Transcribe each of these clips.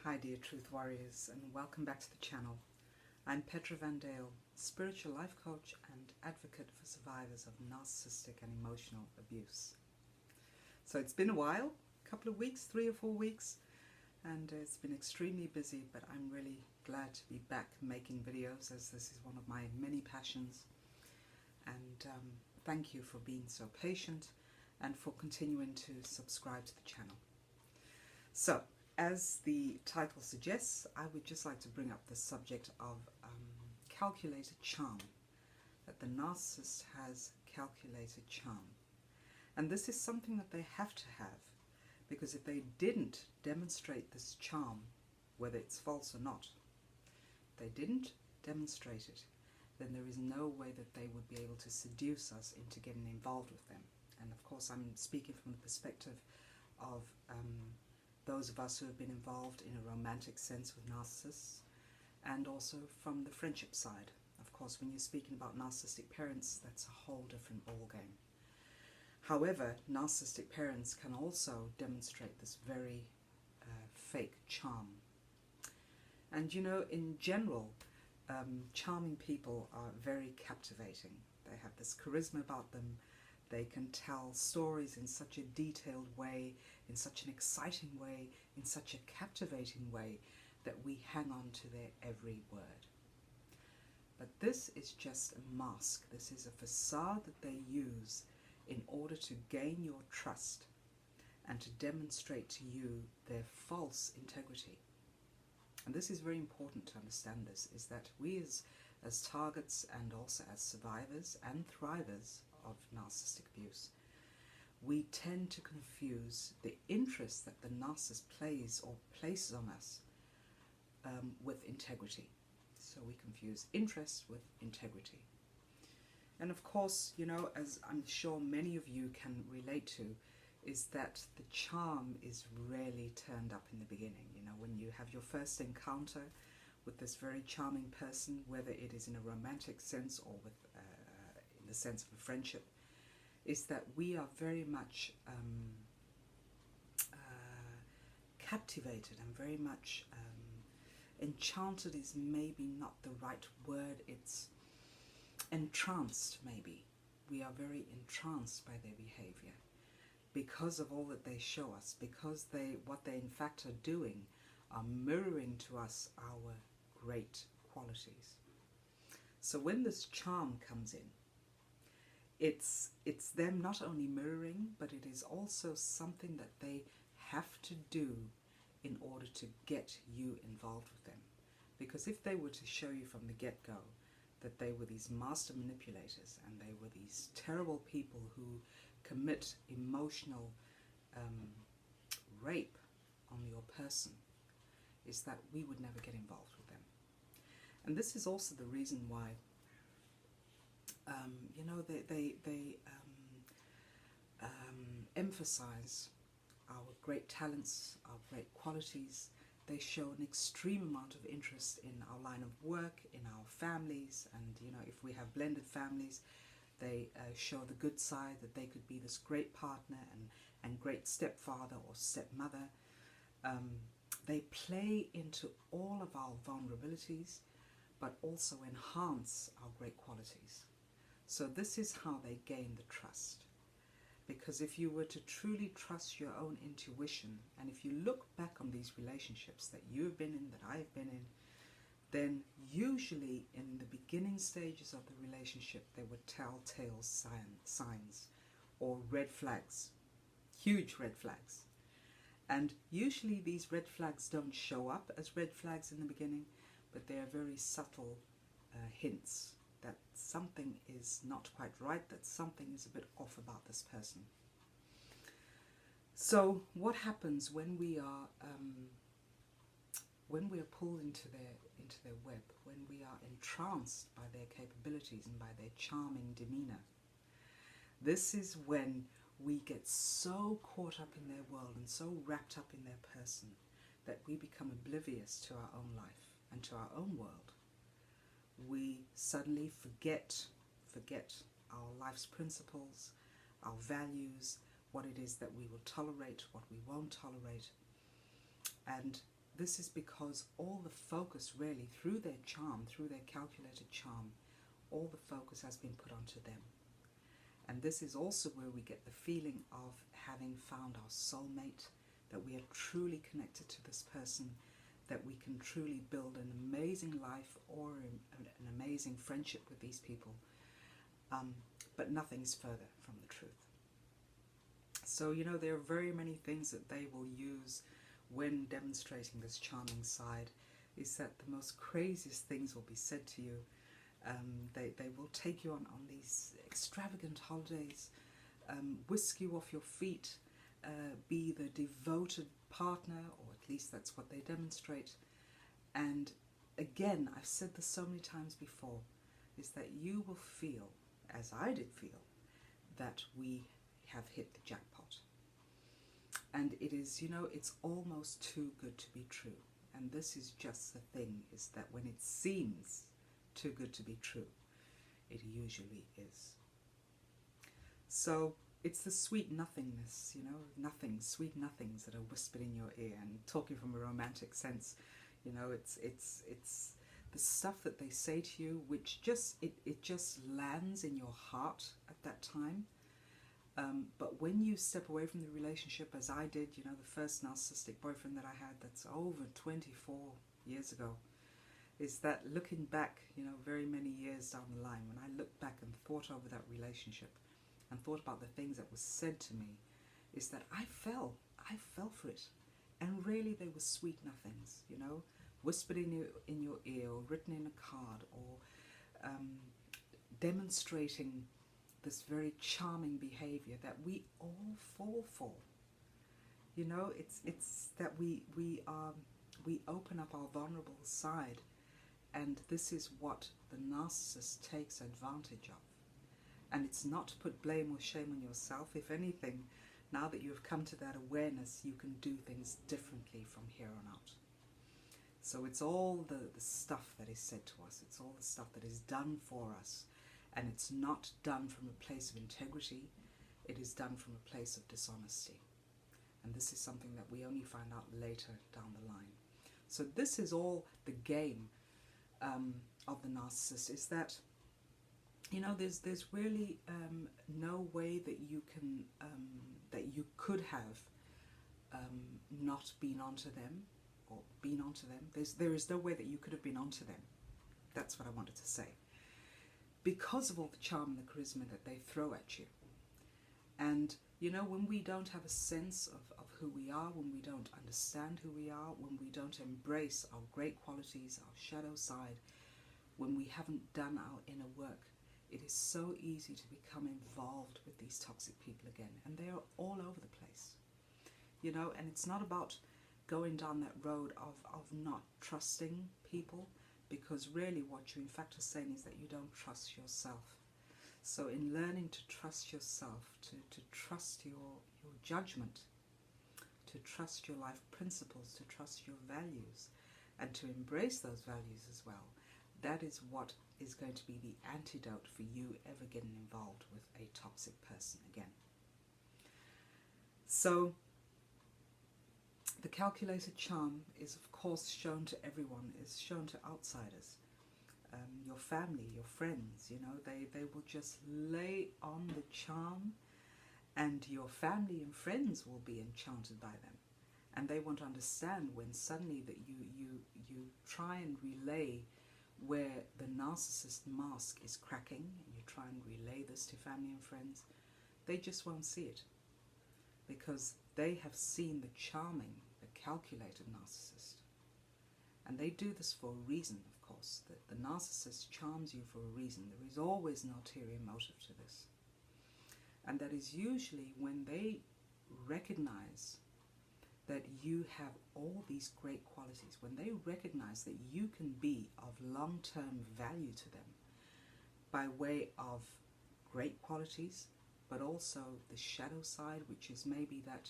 Hi dear Truth Warriors, and welcome back to the channel. I'm Petra Van Dale, spiritual life coach and advocate for survivors of narcissistic and emotional abuse. So it's been a while, a couple of weeks, 3 or 4 weeks, and it's been extremely busy, but I'm really glad to be back making videos, as this is one of my many passions. And thank you for being so patient and for continuing to subscribe to the channel. So, as the title suggests, I would just like to bring up the subject of calculated charm, that the narcissist has calculated charm. And this is something that they have to have, because if they didn't demonstrate this charm, whether it's false or not, if they didn't demonstrate it, then there is no way that they would be able to seduce us into getting involved with them. And of course I'm speaking from the perspective of those of us who have been involved in a romantic sense with narcissists, and also from the friendship side. Of course, when you're speaking about narcissistic parents, that's a whole different ballgame. However, narcissistic parents can also demonstrate this very fake charm. And you know, in general, charming people are very captivating. They have this charisma about them. They can tell stories in such a detailed way, in such an exciting way, in such a captivating way, that we hang on to their every word. But this is just a mask. This is a facade that they use in order to gain your trust and to demonstrate to you their false integrity. And this is very important to understand. This is that we as targets, and also as survivors and thrivers of narcissistic abuse, we tend to confuse the interest that the narcissist places on us with integrity. So we confuse interest with integrity. And of course, you know, as I'm sure many of you can relate to, is that the charm is rarely turned up in the beginning. You know, when you have your first encounter with this very charming person, whether it is in a romantic sense or with in the sense of a friendship, is that we are very much captivated and very much enchanted is maybe not the right word. It's entranced, maybe. We are very entranced by their behavior because of all that they show us, because what they in fact are doing are mirroring to us our great qualities. So when this charm comes in, it's them not only mirroring, but it is also something that they have to do in order to get you involved with them. Because if they were to show you from the get-go that they were these master manipulators and they were these terrible people who commit emotional rape on your person, is that we would never get involved with them. And this is also the reason why you know, they emphasize our great talents, our great qualities. They show an extreme amount of interest in our line of work, in our families, and you know, if we have blended families, they show the good side, that they could be this great partner and great stepfather or stepmother. They play into all of our vulnerabilities, but also enhance our great qualities. So this is how they gain the trust. Because if you were to truly trust your own intuition, and if you look back on these relationships that you've been in, that I've been in, then usually in the beginning stages of the relationship there were telltale signs or red flags, huge red flags. And usually these red flags don't show up as red flags in the beginning, but they are very subtle hints that something is not quite right, that something is a bit off about this person. So what happens when we are pulled into their web, when we are entranced by their capabilities and by their charming demeanor? This is when we get so caught up in their world and so wrapped up in their person that we become oblivious to our own life and to our own world. We suddenly forget our life's principles, our values, what it is that we will tolerate, what we won't tolerate. And this is because all the focus really, through their charm, through their calculated charm, all the focus has been put onto them. And this is also where we get the feeling of having found our soulmate, that we are truly connected to this person, that we can truly build an amazing life or an amazing friendship with these people. But nothing's further from the truth. So, you know, there are very many things that they will use when demonstrating this charming side, is that the most craziest things will be said to you. They will take you on these extravagant holidays, whisk you off your feet, be the devoted partner, or at least that's what they demonstrate. And again, I've said this so many times before, is that you will feel, as I did feel, that we have hit the jackpot. And it is, you know, it's almost too good to be true. And this is just the thing, is that when it seems too good to be true, it usually is. So it's the sweet nothingness, you know, sweet nothings that are whispered in your ear. And talking from a romantic sense, you know, it's the stuff that they say to you, which just, it just lands in your heart at that time. But when you step away from the relationship, as I did, you know, the first narcissistic boyfriend that I had, that's over 24 years ago, is that looking back, you know, very many years down the line, when I looked back and thought over that relationship and thought about the things that were said to me, is that I fell for it. And really they were sweet nothings, you know, whispered in your ear, or written in a card, or demonstrating this very charming behavior that we all fall for. You know, it's that we open up our vulnerable side, and this is what the narcissist takes advantage of. And it's not to put blame or shame on yourself. If anything, now that you have come to that awareness, you can do things differently from here on out. So it's all the stuff that is said to us. It's all the stuff that is done for us. And it's not done from a place of integrity. It is done from a place of dishonesty. And this is something that we only find out later down the line. So this is all the game of the narcissist, is that, you know, there's really no way that you can, that you could have not been onto them, or been onto them. There is no way that you could have been onto them. That's what I wanted to say. Because of all the charm and the charisma that they throw at you. And, you know, when we don't have a sense of who we are, when we don't understand who we are, when we don't embrace our great qualities, our shadow side, when we haven't done our inner work, it is so easy to become involved with these toxic people again. And they are all over the place. You know, and it's not about going down that road of not trusting people, because really what you in fact are saying is that you don't trust yourself. So in learning to trust yourself, to trust your judgment, to trust your life principles, to trust your values, and to embrace those values as well, that is what is going to be the antidote for you ever getting involved with a toxic person again. So the calculated charm is, of course, shown to everyone, is shown to outsiders. Your family, your friends, you know, they will just lay on the charm, and your family and friends will be enchanted by them. And they won't understand when suddenly that you try and relay where the narcissist mask is cracking, and you try and relay this to family and friends. They just won't see it, because they have seen the charming, the calculated narcissist. And they do this for a reason, of course. The narcissist charms you for a reason. There is always an ulterior motive to this. And that is usually when they recognize that you have all these great qualities, when they recognize that you can be of long-term value to them by way of great qualities, but also the shadow side, which is maybe that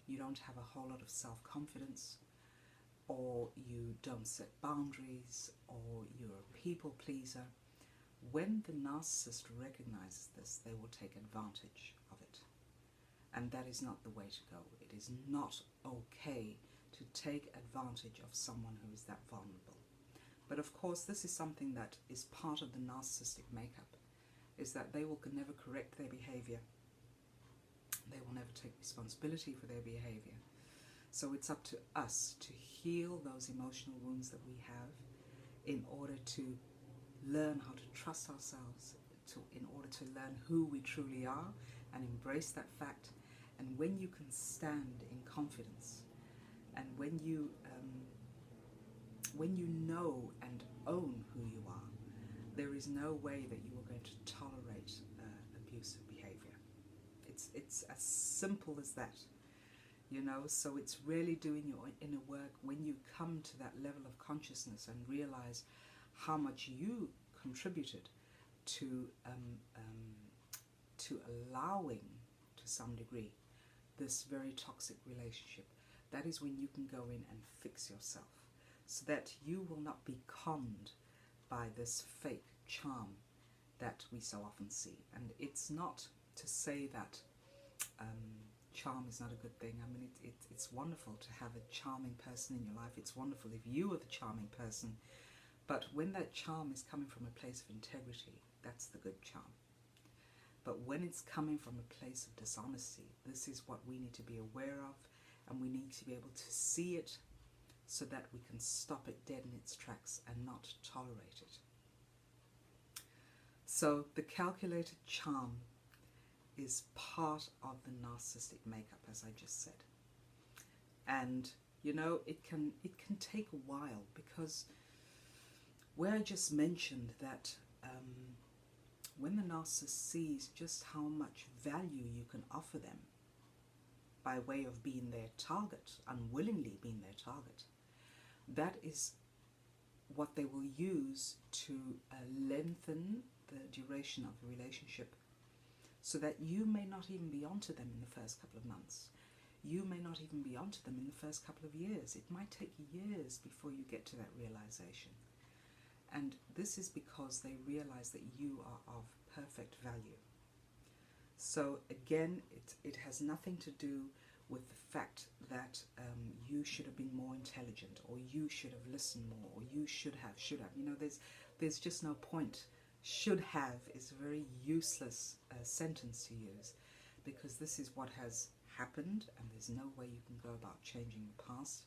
you don't have a whole lot of self-confidence, or you don't set boundaries, or you're a people pleaser. When the narcissist recognizes this, they will take advantage of it. And that is not the way to go. It is not okay to take advantage of someone who is that vulnerable. But of course, this is something that is part of the narcissistic makeup, is that they will never correct their behavior. They will never take responsibility for their behavior. So it's up to us to heal those emotional wounds that we have in order to learn how to trust ourselves, in order to learn who we truly are and embrace that fact. And when you can stand in confidence, and when you know and own who you are, there is no way that you are going to tolerate abusive behavior. It's as simple as that, you know. So it's really doing your inner work when you come to that level of consciousness and realize how much you contributed to allowing, to some degree, this very toxic relationship. That is when you can go in and fix yourself, so that you will not be conned by this fake charm that we so often see. And it's not to say that charm is not a good thing. I mean, it's wonderful to have a charming person in your life. It's wonderful if you are the charming person. But when that charm is coming from a place of integrity, that's the good charm. But when it's coming from a place of dishonesty, this is what we need to be aware of, and we need to be able to see it so that we can stop it dead in its tracks and not tolerate it. So the calculated charm is part of the narcissistic makeup, as I just said. And you know, it can take a while, because where I just mentioned that when the narcissist sees just how much value you can offer them by way of being their target, unwillingly being their target, that is what they will use to lengthen the duration of the relationship, so that you may not even be onto them in the first couple of months. You may not even be onto them in the first couple of years. It might take years before you get to that realization. And this is because they realize that you are of perfect value. So again, it has nothing to do with the fact that you should have been more intelligent, or you should have listened more, or you should have. You know, there's just no point. Should have is a very useless sentence to use, because this is what has happened, and there's no way you can go about changing the past.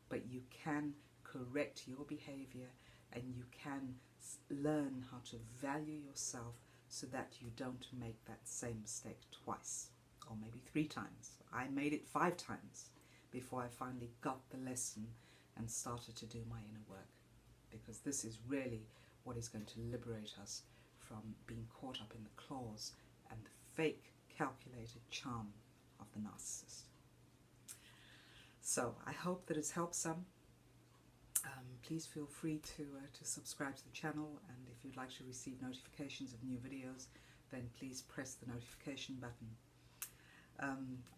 But you can correct your behavior, and you can learn how to value yourself so that you don't make that same mistake twice, or maybe 3 times. I made it 5 times before I finally got the lesson and started to do my inner work, because this is really what is going to liberate us from being caught up in the claws and the fake calculated charm of the narcissist. So I hope that it's helped some. Please feel free to subscribe to the channel, and if you'd like to receive notifications of new videos, then please press the notification button.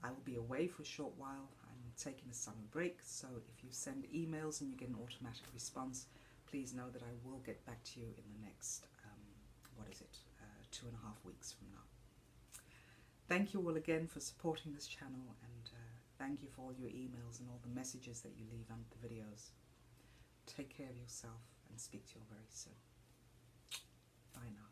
I will be away for a short while. I'm taking a summer break, so if you send emails and you get an automatic response, please know that I will get back to you in the next, 2.5 weeks from now. Thank you all again for supporting this channel, and thank you for all your emails and all the messages that you leave under the videos. Take care of yourself, and speak to you all very soon. Bye now.